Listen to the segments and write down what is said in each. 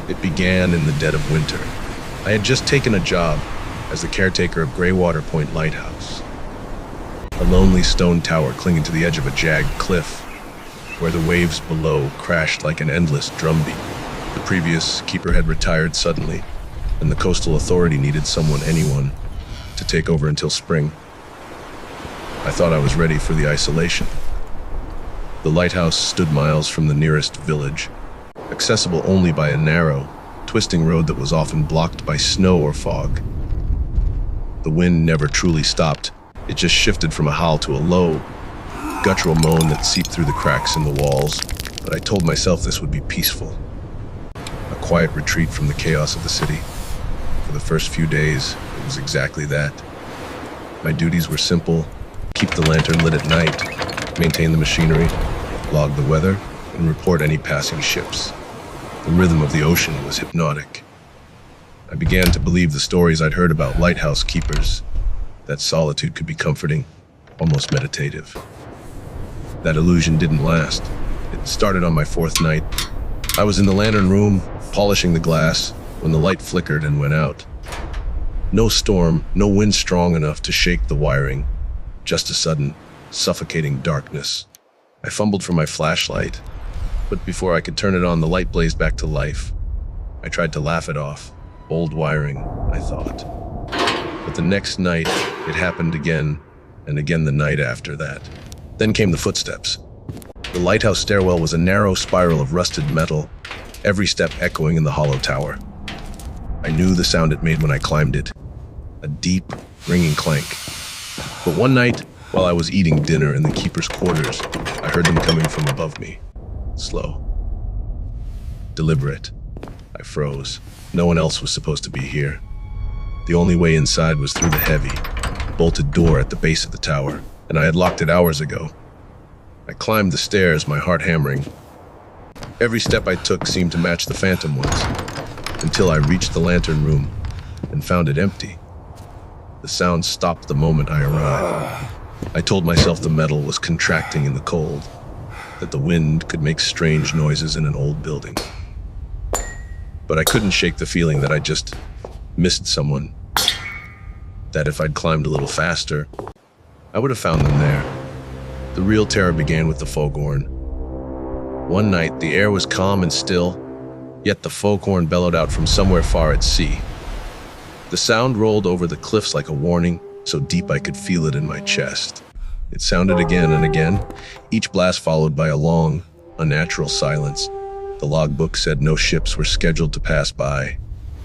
It began in the dead of winter. I had just taken a job as the caretaker of Greywater Point Lighthouse, a lonely stone tower clinging to the edge of a jagged cliff, where the waves below crashed like an endless drumbeat. The previous keeper had retired suddenly, and the coastal authority needed anyone, to take over until spring. I thought I was ready for the isolation. The lighthouse stood miles from the nearest village, accessible only by a narrow, twisting road that was often blocked by snow or fog. The wind never truly stopped. It just shifted from a howl to a low, guttural moan that seeped through the cracks in the walls, but I told myself this would be peaceful. A quiet retreat from the chaos of the city. For the first few days, it was exactly that. My duties were simple: keep the lantern lit at night, maintain the machinery, log the weather, and report any passing ships. The rhythm of the ocean was hypnotic. I began to believe the stories I'd heard about lighthouse keepers, that solitude could be comforting, almost meditative. That illusion didn't last. It started on my fourth night. I was in the lantern room, polishing the glass, when the light flickered and went out. No storm, no wind strong enough to shake the wiring, just a sudden, suffocating darkness. I fumbled for my flashlight, but before I could turn it on, the light blazed back to life. I tried to laugh it off. Old wiring, I thought. But the next night, it happened again, and again the night after that. Then came the footsteps. The lighthouse stairwell was a narrow spiral of rusted metal, every step echoing in the hollow tower. I knew the sound it made when I climbed it, a deep, ringing clank. But one night, while I was eating dinner in the keeper's quarters, I heard them coming from above me. Slow. Deliberate. I froze. No one else was supposed to be here. The only way inside was through the heavy, bolted door at the base of the tower, and I had locked it hours ago. I climbed the stairs, my heart hammering. Every step I took seemed to match the phantom ones, until I reached the lantern room and found it empty. The sound stopped the moment I arrived. I told myself the metal was contracting in the cold, that the wind could make strange noises in an old building. But I couldn't shake the feeling that I just missed someone. That if I'd climbed a little faster, I would have found them there. The real terror began with the foghorn. One night, the air was calm and still, yet the foghorn bellowed out from somewhere far at sea. The sound rolled over the cliffs like a warning, so deep I could feel it in my chest. It sounded again and again, each blast followed by a long, unnatural silence. The logbook said no ships were scheduled to pass by,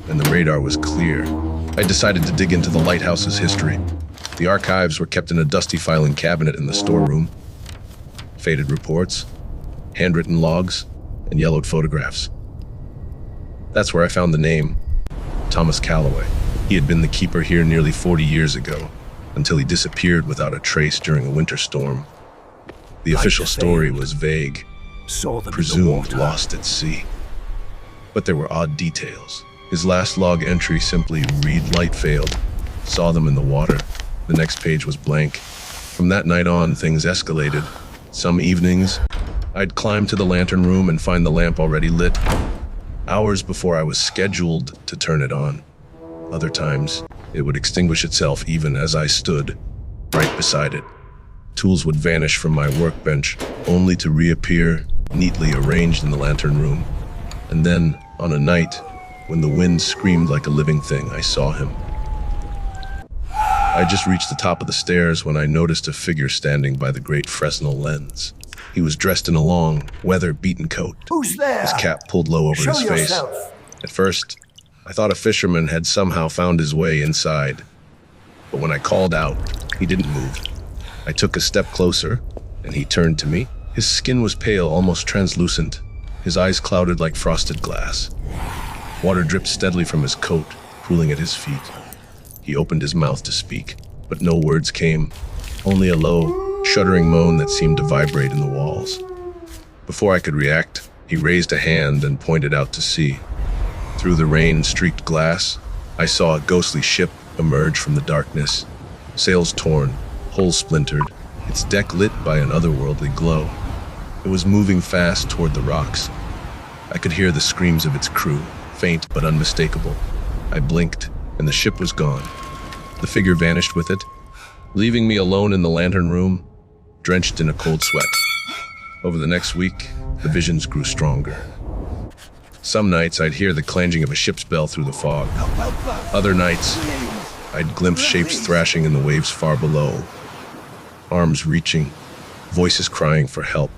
and the radar was clear. I decided to dig into the lighthouse's history. The archives were kept in a dusty filing cabinet in the storeroom. Faded reports, handwritten logs, and yellowed photographs. That's where I found the name, Thomas Callaway. He had been the keeper here nearly 40 years ago, until he disappeared without a trace during a winter storm. The official story was vague, presumed lost at sea. But there were odd details. His last log entry simply read light failed, saw them in the water. The next page was blank. From that night on, things escalated. Some evenings, I'd climb to the lantern room and find the lamp already lit, hours before I was scheduled to turn it on. Other times, it would extinguish itself even as I stood right beside it. Tools would vanish from my workbench, only to reappear neatly arranged in the lantern room. And then, on a night, when the wind screamed like a living thing, I saw him. I just reached the top of the stairs when I noticed a figure standing by the great Fresnel lens. He was dressed in a long, weather-beaten coat. Who's there? His cap pulled low over his face. At first, I thought a fisherman had somehow found his way inside. But when I called out, he didn't move. I took a step closer, and he turned to me. His skin was pale, almost translucent. His eyes clouded like frosted glass. Water dripped steadily from his coat, pooling at his feet. He opened his mouth to speak, but no words came, only a low, shuddering moan that seemed to vibrate in the walls. Before I could react, he raised a hand and pointed out to sea. Through the rain-streaked glass, I saw a ghostly ship emerge from the darkness, sails torn, hull splintered, its deck lit by an otherworldly glow. It was moving fast toward the rocks. I could hear the screams of its crew, faint but unmistakable. I blinked, and the ship was gone. The figure vanished with it, leaving me alone in the lantern room, drenched in a cold sweat. Over the next week, the visions grew stronger. Some nights, I'd hear the clanging of a ship's bell through the fog. Other nights, I'd glimpse shapes thrashing in the waves far below, arms reaching, voices crying for help.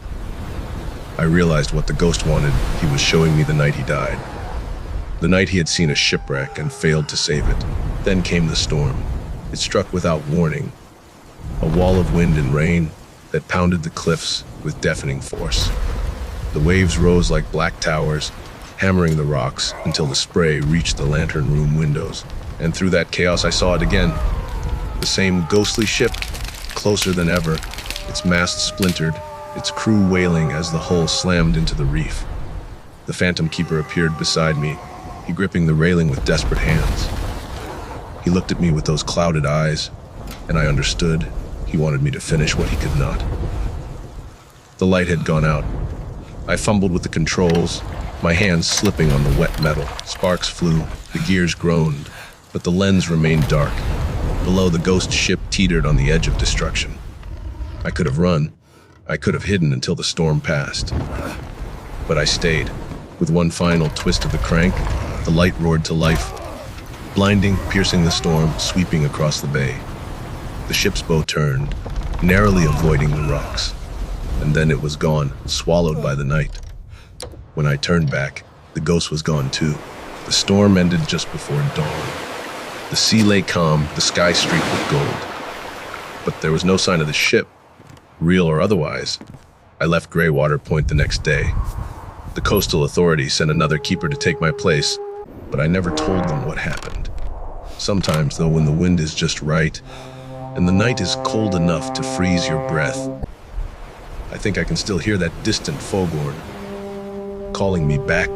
I realized what the ghost wanted. He was showing me the night he died. The night he had seen a shipwreck and failed to save it. Then came the storm. It struck without warning, a wall of wind and rain that pounded the cliffs with deafening force. The waves rose like black towers, hammering the rocks until the spray reached the lantern room windows. And through that chaos, I saw it again. The same ghostly ship, closer than ever, its mast splintered, its crew wailing as the hull slammed into the reef. The Phantom Keeper appeared beside me, he gripping the railing with desperate hands. He looked at me with those clouded eyes, and I understood. He wanted me to finish what he could not. The light had gone out. I fumbled with the controls, my hands slipping on the wet metal. Sparks flew, the gears groaned, but the lens remained dark. Below, the ghost ship teetered on the edge of destruction. I could have run. I could have hidden until the storm passed. But I stayed. With one final twist of the crank, the light roared to life, blinding, piercing the storm, sweeping across the bay. The ship's bow turned, narrowly avoiding the rocks. And then it was gone, swallowed by the night. When I turned back, the ghost was gone too. The storm ended just before dawn. The sea lay calm, the sky streaked with gold. But there was no sign of the ship, real or otherwise. I left Greywater Point the next day. The coastal authorities sent another keeper to take my place, but I never told them what happened. Sometimes, though, when the wind is just right, and the night is cold enough to freeze your breath, I think I can still hear that distant foghorn calling me back